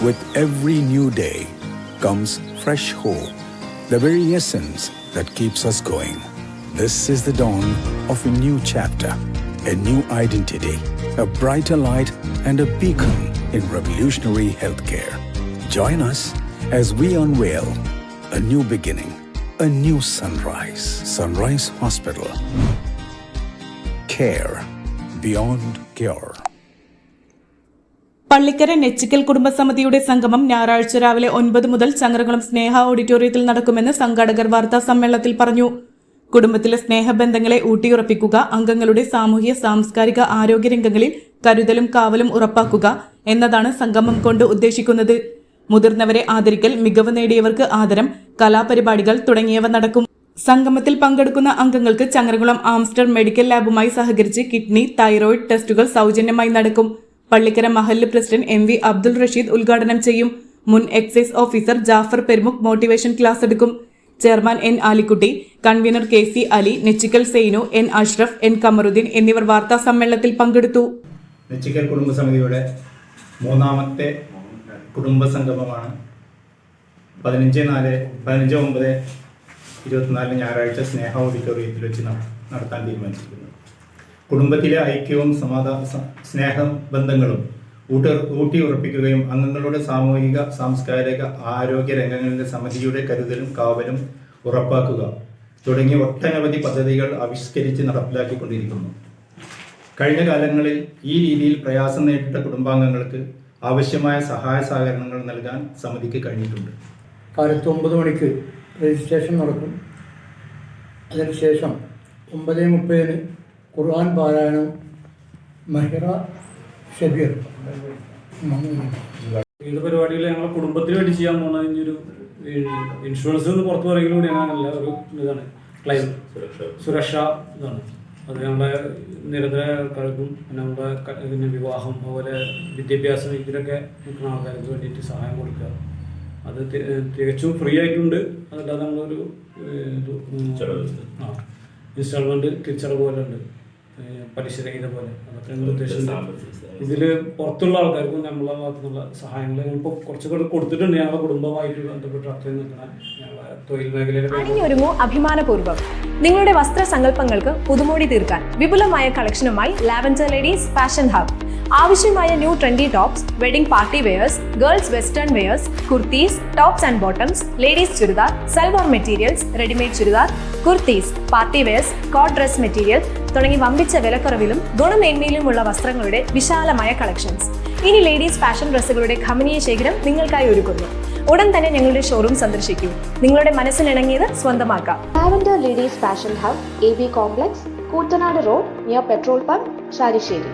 With every new day comes fresh hope, the very essence that keeps us going. This is the dawn of a new chapter, a new identity, a brighter light, and a beacon in revolutionary healthcare. Join us as we unveil a new beginning, a new sunrise. Sunrise Hospital. Care beyond cure. Pallikkara നെച്ചിക്കൽ കുടുംബസമിതിയുടെ സംഗമം ഞായറാഴ്ച രാവിലെ 9 മുതൽ ചങ്ങരകുളം സ്നേഹ ഓഡിറ്റോറിയത്തിൽ നടക്കുമെന്ന് സംഘാടകർ വാർത്താ സമ്മേളനത്തിൽ പറഞ്ഞു. കുടുംബത്തിലെ സ്നേഹബന്ധങ്ങളെ ഊട്ടിയുറപ്പിക്കുക, അംഗങ്ങളുടെ സാമൂഹ്യ സാംസ്കാരിക ആരോഗ്യ രംഗങ്ങളിൽ കരുതലും കാവലും ഉറപ്പാക്കുക എന്നതാണ് സംഗമം കൊണ്ട് ഉദ്ദേശിക്കുന്നത്. മുതിർന്നവരെ ആദരിക്കൽ, മികവ് നേടിയവർക്ക് ആദരം, കലാപരിപാടികൾ തുടങ്ങിയവ നടക്കും. സംഗമത്തിൽ പങ്കെടുക്കുന്ന അംഗങ്ങൾക്ക് ചങ്ങരകുളം ആംസ്റ്റർ മെഡിക്കൽ ലാബുമായി സഹകരിച്ച് കിഡ്നി, തൈറോയിഡ് ടെസ്റ്റുകൾ സൗജന്യമായി നടക്കും. പള്ളിക്കര മഹല്ല് president M V Abdul Rasheed ഉദ്ഘാടനം ചെയ്യും. മുൻ excise officer Jafar Perumukh motivation class എടുക്കും. Chairman N Alikutty, convener K C Ali, Nechikkal Zainu, N Ashraf, N Kamaruddin എന്നിവർ വാർത്താ സമ്മേളനത്തിൽ പങ്കെടുത്തു. നെച്ചിക്കൽ കുടുംബസമിതിയുടെ മൂന്നാമത്തെ കുടുംബസംഗമമാണ് 15/9/24 ഞായറാഴ്ച സ്നേഹ ഓഡിറ്റോറിയത്തിൽ വെച്ച് നടത്താൻ തീരുമാനിച്ചിരിക്കുന്നത്. കുടുംബത്തിലെ ഐക്യവും സ്നേഹബന്ധങ്ങളും ഊട്ടിയുറപ്പിക്കുകയും അംഗങ്ങളുടെ സാമൂഹിക സാംസ്കാരിക ആരോഗ്യ രംഗങ്ങളിലെ സമിതിയുടെ കരുതലും കാവലും ഉറപ്പാക്കുക തുടങ്ങിയ ഒട്ടനവധി പദ്ധതികൾ ആവിഷ്കരിച്ച് നടപ്പിലാക്കിക്കൊണ്ടിരിക്കുന്നു. കഴിഞ്ഞ കാലങ്ങളിൽ ഈ രീതിയിൽ പ്രയാസം നേരിട്ട കുടുംബാംഗങ്ങൾക്ക് ആവശ്യമായ സഹായ സഹകരണങ്ങൾ നൽകാൻ സമിതിക്ക് കഴിഞ്ഞിട്ടുണ്ട്. കാലത്ത് 9 മണിക്ക് രജിസ്ട്രേഷൻ നടക്കും. അതിനുശേഷം 9:30 ഖുർആൻ പാരായണം, മഹിറ ഷബീർ. ഈ പരിപാടിയിൽ ഞങ്ങളെ കുടുംബത്തിന് വേണ്ടി ചെയ്യാൻ പോകുന്ന ഒരു ഇൻഷുറൻസ് എന്ന് പുറത്തു പറയുന്നതിലൂടെ ഞങ്ങളല്ല ഒരു ഇതാണ് ക്ലെയിം സുരക്ഷ ഇതാണ്. അത് ഞങ്ങളുടെ നിരന്തര ആൾക്കാർക്കും നമ്മുടെ വിവാഹം, അതുപോലെ വിദ്യാഭ്യാസം, ഇതിലൊക്കെ നിൽക്കുന്ന ആൾക്കാർക്ക് വേണ്ടിയിട്ട് സഹായം കൊടുക്കുക. അത് തികച്ചും ഫ്രീ ആയിട്ടുണ്ട്. അതല്ലാതെ നമ്മളൊരു ഇൻസ്റ്റാൾമെന്റ് തിരിച്ചടവ് പോലെ ഉണ്ട്, പലിശരഹിത പോലെ. അതൊക്കെ ഞങ്ങൾ ഉദ്ദേശിച്ചിട്ടുണ്ട്. ഇതിൽ പുറത്തുള്ള ആൾക്കാർക്കും നമ്മളെ ഭാഗത്തുനിന്നുള്ള സഹായങ്ങൾ ഞങ്ങളിപ്പോൾ കുറച്ചൊക്കെ കൊടുത്തിട്ടുണ്ട്. ഞങ്ങളുടെ കുടുംബമായിട്ട് ബന്ധപ്പെട്ട് അത്രയും നിൽക്കുന്ന ഞങ്ങളുടെ തൊഴിൽ മേഖലയിലെ അണിഞ്ഞൊരുങ്ങൂ അഭിമാനപൂർവ്വം. നിങ്ങളുടെ വസ്ത്ര സങ്കല്പങ്ങൾക്ക് പുതുമോടി തീർക്കാൻ വിപുലമായ കളക്ഷനുമായി ലാവൻഡർ ലേഡീസ് ഫാഷൻ ഹബ്. ആവശ്യമായ new trendy tops, wedding party wears, girls western wears, kurtis, tops and bottoms, ladies churidar, salwar materials, readymade churidar, kurtis, party wears, coat dress material തുടങ്ങി വമ്പിച്ച വിലക്കുറവിലും ഗുണമേന്മയിലുമുള്ള വസ്ത്രങ്ങളുടെ വിശാലമായ കളക്ഷൻസ്. ഇനി ലേഡീസ് ഫാഷൻ ഡ്രസ്സുകളുടെ ഖമനീയ ശേഖരം നിങ്ങൾക്കായി ഒരുക്കുന്നു. ഉടൻ തന്നെ ഞങ്ങളുടെ ഷോറൂം സന്ദർശിക്കൂ. നിങ്ങളുടെ മനസ്സിനിണങ്ങിയത് സ്വന്തമാക്കാം. Lavender ladies fashion hub, AB complex, Koottanad road, near petrol pump, Sharisseri.